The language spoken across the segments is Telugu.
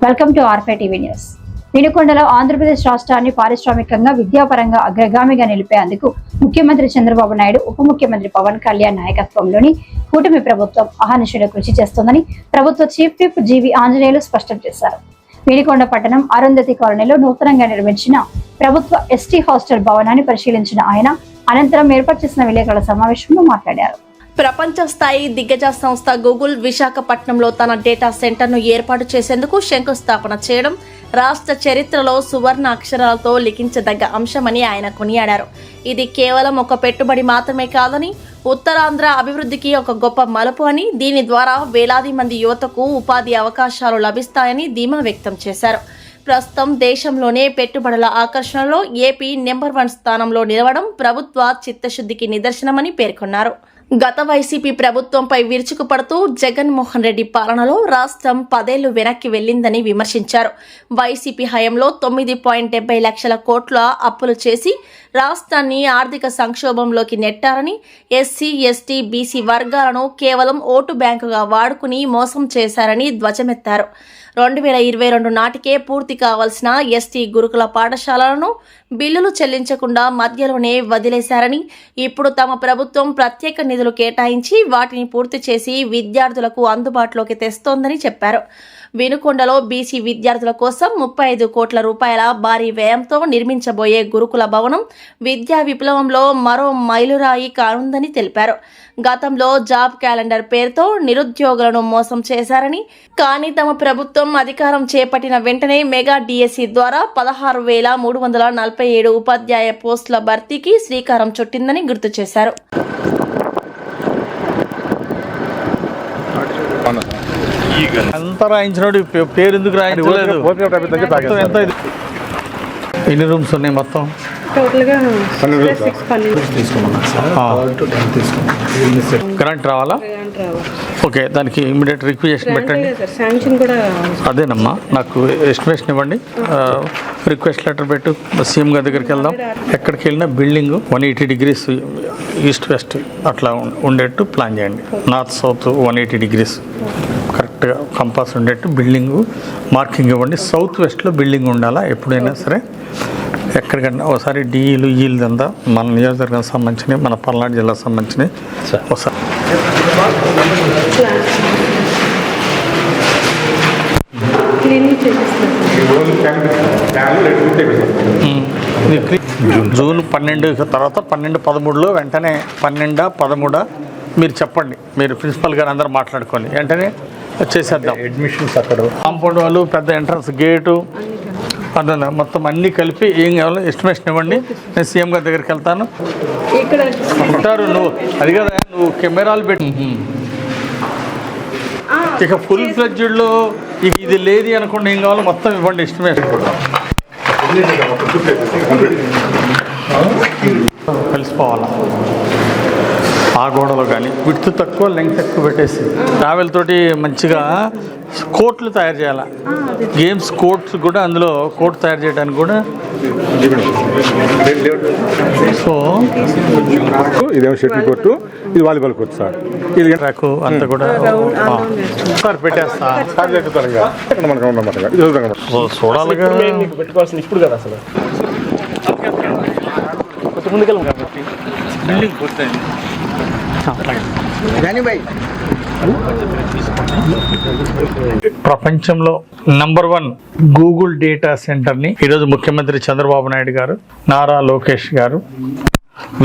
Welcome to R5 TV news. వినుకొండలో Andhra Pradesh రాష్ట్రాన్ని పారిశ్రామికంగా విద్యాపరంగా అగ్రగామిగా నిలిపేందుకు ముఖ్యమంత్రి చంద్రబాబు నాయుడు, ఉప ముఖ్యమంత్రి పవన్ కళ్యాణ్ నాయకత్వంలోని కూటమి ప్రభుత్వం అహర్నిశలు కృషి చేస్తోందని ప్రభుత్వ చీఫ్ విప్ జీవి ఆంజనేయులు స్పష్టం చేశారు. వినుకొండ పట్టణం అరుంధతి కాలనీలో నూతనంగా నిర్మించిన ప్రభుత్వ ఎస్టీ హాస్టల్ భవనాన్ని పరిశీలించిన ఆయన అనంతరం ఏర్పాటు చేసిన విలేకరుల సమావేశంలో మాట్లాడారు. ప్రపంచ స్థాయి దిగ్గజ సంస్థ గూగుల్ విశాఖపట్నంలో తన డేటా సెంటర్ను ఏర్పాటు చేసేందుకు శంకుస్థాపన చేయడం రాష్ట్ర చరిత్రలో సువర్ణ అక్షరాలతో లిఖించదగ్గ అంశమని ఆయన కొనియాడారు. ఇది కేవలం ఒక పెట్టుబడి మాత్రమే కాదని, ఉత్తరాంధ్ర అభివృద్ధికి ఒక గొప్ప మలుపు అని, దీని ద్వారా వేలాది మంది యువతకు ఉపాధి అవకాశాలు లభిస్తాయని ధీమా వ్యక్తం చేశారు. ప్రస్తుతం దేశంలోనే పెట్టుబడుల ఆకర్షణలో ఏపీ నెంబర్ 1 స్థానంలో నిలవడం ప్రభుత్వ చిత్తశుద్ధికి నిదర్శనమని పేర్కొన్నారు. గత వైసీపీ ప్రభుత్వంపై విరుచుకుపడుతూ జగన్మోహన్ రెడ్డి పాలనలో రాష్ట్రం 10 ఏళ్లు వెనక్కి వెళ్లిందని విమర్శించారు. వైసీపీ హయాంలో 9.70 లక్షల కోట్ల అప్పులు చేసి రాష్ట్రాన్ని ఆర్థిక సంక్షోభంలోకి నెట్టారని, ఎస్సీ, ఎస్టీ, బీసీ వర్గాలను కేవలం ఓటు బ్యాంకుగా వాడుకుని మోసం చేశారని ధ్వజమెత్తారు. 2022 నాటికే పూర్తి కావాల్సిన ఎస్టీ గురుకుల పాఠశాలలను బిల్లులు చెల్లించకుండా మధ్యలోనే వదిలేశారని, ఇప్పుడు తమ ప్రభుత్వం ప్రత్యేక నిధులు కేటాయించి వాటిని పూర్తి చేసి విద్యార్థులకు అందుబాటులోకి తెస్తోందని చెప్పారు. వినుకొండలో బీసీ విద్యార్థుల కోసం 35 కోట్ల రూపాయల భారీ వ్యయంతో నిర్మించబోయే గురుకుల భవనం విద్యా విప్లవంలో మరో మైలురాయి కానుందని తెలిపారు. గతంలో జాబ్ క్యాలెండర్ పేరుతో నిరుద్యోగులను మోసం చేశారని, కానీ తమ ప్రభుత్వం అధికారం చేపట్టిన వెంటనే మెగా డిఎస్సి ద్వారా 16,347 ఉపాధ్యాయ పోస్టుల భర్తీకి శ్రీకారం చుట్టిందని గుర్తు చేశారు. అంతా రాయించినోడు పేరు ఎందుకు రాయించలేదు? ఎన్ని రూమ్స్ ఉన్నాయి మొత్తం? కరెంట్ రావాలా? ఓకే, దానికి ఇమీడియట్ రిక్వెస్ట్ పెట్టండి. అదేనమ్మా, నాకు ఎస్టిమేషన్ ఇవ్వండి. రిక్వెస్ట్ లెటర్ పెట్టు. సీఎం గారి దగ్గరికి వెళ్దాం. ఎక్కడికి వెళ్ళినా బిల్డింగ్ 180 degrees ఈస్ట్ వెస్ట్ అట్లా ఉండేట్టు ప్లాన్ చేయండి. నార్త్ సౌత్ 180 degrees కరెక్ట్గా కంపాస్ ఉండేట్టు బిల్డింగు మార్కింగ్ ఇవ్వండి. సౌత్ వెస్ట్లో బిల్డింగ్ ఉండాలా ఎప్పుడైనా సరే. ఎక్కడికన్నా ఒకసారి డీఈలు ఈలు అంతా మన నియోజకవర్గానికి సంబంధించినవి, మన పల్నాడు జిల్లాకు సంబంధించినవి ఒకసారి జూన్ 12 తర్వాత 12-13లో వెంటనే 12-13 మీరు చెప్పండి. మీరు ప్రిన్సిపల్ గారు అందరూ మాట్లాడుకోండి, వెంటనే చేసేద్దాం. అడ్మిషన్స్ అక్కడ కాంపౌండ్ వాళ్ళు, పెద్ద ఎంట్రన్స్ గేటు, అదే మొత్తం అన్నీ కలిపి ఏం కావాలో ఎస్టిమేషన్ ఇవ్వండి. నేను సీఎం గారి దగ్గరికి వెళ్తాను. ఉంటారు నువ్వు, అది కదా నువ్వు కెమెరాలు పెట్టి ఇక ఫుల్ ఫ్లెడ్జ్డ్లో ఇక ఇది లేదు అనుకోండి, ఏం కావాలో మొత్తం ఇవ్వండి ఎస్టిమేషన్. కలిసిపోవాలా ఆ గోడలో కానీ విడ్త్ తక్కువ, లెంగ్త్ ఎక్కువ పెట్టేసి ట్రావెల్ తోటి మంచిగా కోర్టులు తయారు చేయాలి. గేమ్స్ కోర్ట్స్ కూడా, అందులో కోర్టు తయారు చేయడానికి కూడా. సో ఇదేమో షటిల్ కోర్టు, ఇది వాలీబాల్ కోర్టు సార్. ఇది ట్రాక్ అంతా కూడా సార్ పెట్టేస్తా. చూడాలిగా పెట్టుకోవాల్సింది ఇప్పుడు కదా అసలు. కొంచెం ముందుకెళ్ళం కాబట్టి బిల్డింగ్ పూర్తయింది. ప్రపంచంలో నంబర్ 1 గూగుల్ డేటా సెంటర్ని ఈరోజు ముఖ్యమంత్రి చంద్రబాబు నాయుడు గారు, నారా లోకేష్ గారు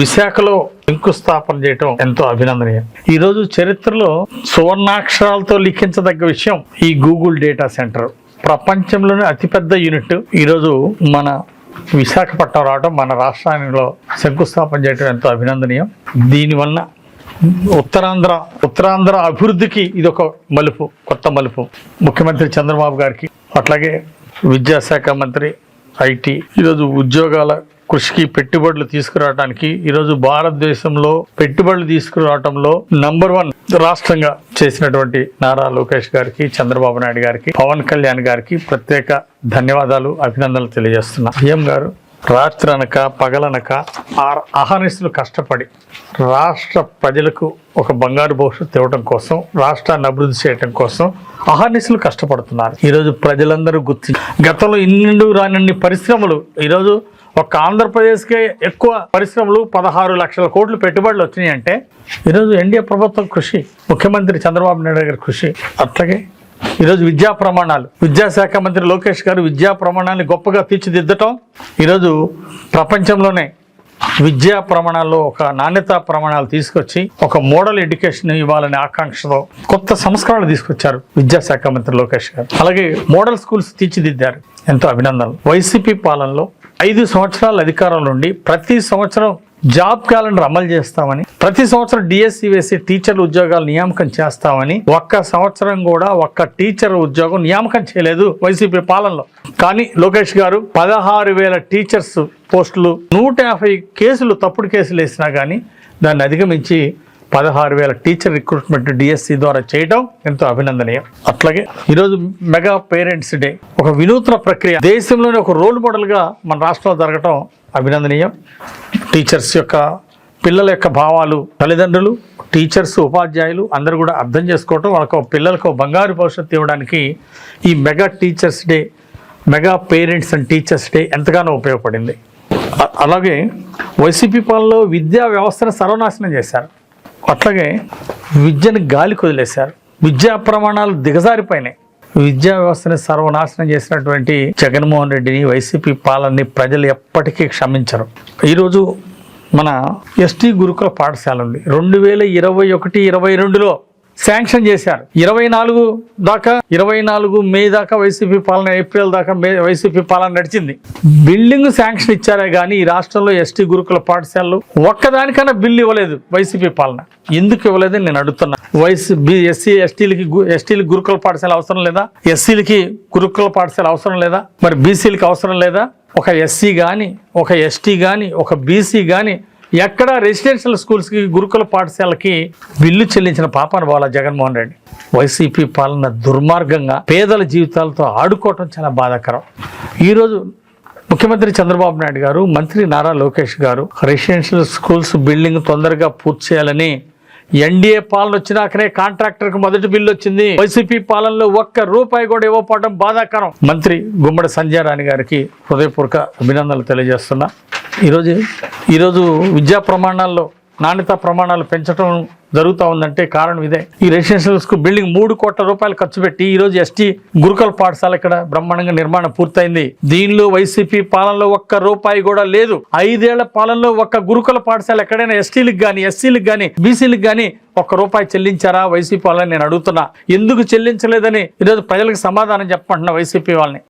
విశాఖలో శంకుస్థాపన చేయటం ఎంతో అభినందనీయం. ఈరోజు చరిత్రలో సువర్ణాక్షరాలతో లిఖించదగ్గ విషయం ఈ గూగుల్ డేటా సెంటర్. ప్రపంచంలోనే అతిపెద్ద యూనిట్ ఈరోజు మన విశాఖపట్నం రావడం, మన రాష్ట్రానికి శంకుస్థాపన చేయడం ఎంతో అభినందనీయం. దీనివల్ల ఉత్తరాంధ్ర అభివృద్ధికి ఇది ఒక మలుపు, కొత్త మలుపు. ముఖ్యమంత్రి చంద్రబాబు గారికి, అట్లాగే విద్యాశాఖ మంత్రి, ఐటీ, ఈరోజు ఉద్యోగాల కృషికి, పెట్టుబడులు తీసుకురావడానికి, ఈరోజు భారతదేశంలో పెట్టుబడులు తీసుకురావడంలో నంబర్ 1 రాష్ట్రంగా చేసినటువంటి నారా లోకేష్ గారికి, చంద్రబాబు నాయుడు గారికి, పవన్ కళ్యాణ్ గారికి ప్రత్యేక ధన్యవాదాలు, అభినందనలు తెలియజేస్తున్నా. సీఎం గారు రాత్రి అనక పగలనక అహర్నిశలు కష్టపడి రాష్ట్ర ప్రజలకు ఒక బంగారు భవిష్యత్తు ఇవ్వడం కోసం, రాష్ట్రాన్ని అభివృద్ధి చేయడం కోసం అహర్నిశలు కష్టపడుతున్నారు. ఈరోజు ప్రజలందరూ గతంలో ఇన్నిండు రానన్ని పరిశ్రమలు ఈరోజు ఒక ఆంధ్రప్రదేశ్కే ఎక్కువ పరిశ్రమలు 16 లక్షల కోట్లు పెట్టుబడులు వచ్చినాయి అంటే ఈరోజు ఎన్డీఏ ప్రభుత్వం కృషి, ముఖ్యమంత్రి చంద్రబాబు నాయుడు గారి కృషి. అట్లాగే ఈరోజు విద్యా ప్రమాణాలు, విద్యాశాఖ మంత్రి లోకేష్ గారు విద్యా ప్రమాణాన్ని గొప్పగా తీర్చిదిద్దటం, ఈరోజు ప్రపంచంలోనే విద్యా ప్రమాణాల్లో ఒక నాణ్యతా ప్రమాణాలు తీసుకొచ్చి ఒక మోడల్ ఎడ్యుకేషన్ ఇవ్వాలనే ఆకాంక్షతో కొత్త సంస్కరణలు తీసుకొచ్చారు విద్యాశాఖ మంత్రి లోకేష్ గారు. అలాగే మోడల్ స్కూల్స్ తీర్చిదిద్దారు, ఎంతో అభినందనలు. వైసీపీ పాలనలో 5 సంవత్సరాల అధికారం నుండి ప్రతి సంవత్సరం జాబ్ క్యాలెండర్ అమలు చేస్తామని, ప్రతి సంవత్సరం డిఎస్సి వేసి టీచర్ల ఉద్యోగాలు నియామకం చేస్తామని, ఒక్క సంవత్సరం కూడా ఒక్క టీచర్ ఉద్యోగం నియామకం చేయలేదు వైసీపీ పాలనలో. కానీ లోకేష్ గారు 16,000 టీచర్స్ పోస్టులు, 150 కేసులు తప్పుడు కేసులు వేసినా కానీ దాన్ని అధిగమించి 16,000 టీచర్ రిక్రూట్మెంట్ డిఎస్సి ద్వారా చేయడం ఎంతో అభినందనీయం. అట్లాగే ఈరోజు మెగా పేరెంట్స్ డే ఒక వినూత్న ప్రక్రియ, దేశంలోనే ఒక రోల్ మోడల్గా మన రాష్ట్రంలో జరగటం అభినందనీయం. టీచర్స్ యొక్క పిల్లల యొక్క భావాలు తల్లిదండ్రులు, టీచర్స్, ఉపాధ్యాయులు అందరూ కూడా అర్థం చేసుకోవటం, వాళ్ళకు పిల్లలకు బంగారు భవిష్యత్తు ఇవ్వడానికి ఈ mega teachers day, mega parents and teachers day ఎంతగానో ఉపయోగపడింది. అలాగే వైసీపీ పాలనలో విద్యా వ్యవస్థను సర్వనాశనం చేశారు. అట్లాగే విద్యను గాలికి వదిలేశారు, విద్యా ప్రమాణాలు దిగజారిపోయినాయి. విద్యా వ్యవస్థని సర్వనాశనం చేసినటువంటి జగన్మోహన్ రెడ్డిని, వైసీపీ పాలనని ప్రజలు ఎప్పటికీ క్షమించరు. ఈరోజు మన ఎస్టీ గురుకుల పాఠశాల ఉంది, 2021-22లో శాంక్షన్ చేశారు. 24 మే దాకా వైసీపీ పాలన, ఏప్రిల్ దాకా వైసీపీ పాలన నడిచింది. బిల్డింగ్ శాంక్షన్ ఇచ్చారే కానీ ఈ రాష్ట్రంలో ఎస్టీ గురుకుల పాఠశాలలు ఒక్కదానికన్నా బిల్లు ఇవ్వలేదు వైసీపీ పాలన. ఎందుకు ఇవ్వలేదని నేను అడుగుతున్నా. ఎస్టీలకి గురుకుల పాఠశాల అవసరం లేదా? ఎస్సీలకి గురుకుల పాఠశాల అవసరం లేదా? మరి బీసీలకి అవసరం లేదా? ఒక ఎస్సీ కానీ, ఒక ఎస్టీ కానీ, ఒక బీసీ కానీ ఎక్కడ రెసిడెన్షియల్ స్కూల్స్కి, గురుకుల పాఠశాలకి బిల్లు చెల్లించిన పాపాన పోవాలా జగన్మోహన్ రెడ్డి. వైసీపీ పాలన దుర్మార్గంగా పేదల జీవితాలతో ఆడుకోవటం చాలా బాధాకరం. ఈరోజు ముఖ్యమంత్రి చంద్రబాబు నాయుడు గారు, మంత్రి నారా లోకేష్ గారు రెసిడెన్షియల్ స్కూల్స్ బిల్డింగ్ తొందరగా పూర్తి చేయాలని, ఎన్డీఏ పాలన వచ్చినాకనే కాంట్రాక్టర్కి మొదటి బిల్లు వచ్చింది. వైసీపీ పాలనలో ₹1 కూడా ఇవ్వకపోవడం బాధాకరం. మంత్రి గుమ్మడి సంజయ్ రాణి గారికి హృదయపూర్వక అభినందనలు తెలియజేస్తున్నా. ఈరోజు విద్యా ప్రమాణాల్లో నాణ్యతా ప్రమాణాలు పెంచడం జరుగుతూ ఉందంటే కారణం ఇదే. ఈ రెసిడెన్షియల్ స్కూల్ బిల్డింగ్ ₹3 కోట్ల ఖర్చు పెట్టి ఈరోజు ఎస్టీ గురుకుల పాఠశాల ఇక్కడ బ్రహ్మాండంగా నిర్మాణం పూర్తయింది. దీనిలో వైసీపీ పాలనలో ₹1 కూడా లేదు. 5 ఏళ్ల పాలనలో ఒక్క గురుకుల పాఠశాల ఎక్కడైనా ఎస్టీలకు కానీ, ఎస్సీలకు కానీ, బీసీలకు కానీ ₹1 చెల్లించారా వైసీపీ వాళ్ళని నేను అడుగుతున్నా. ఎందుకు చెల్లించలేదని ఈరోజు ప్రజలకు సమాధానం చెప్పమంటున్నా వైసీపీ వాళ్ళని.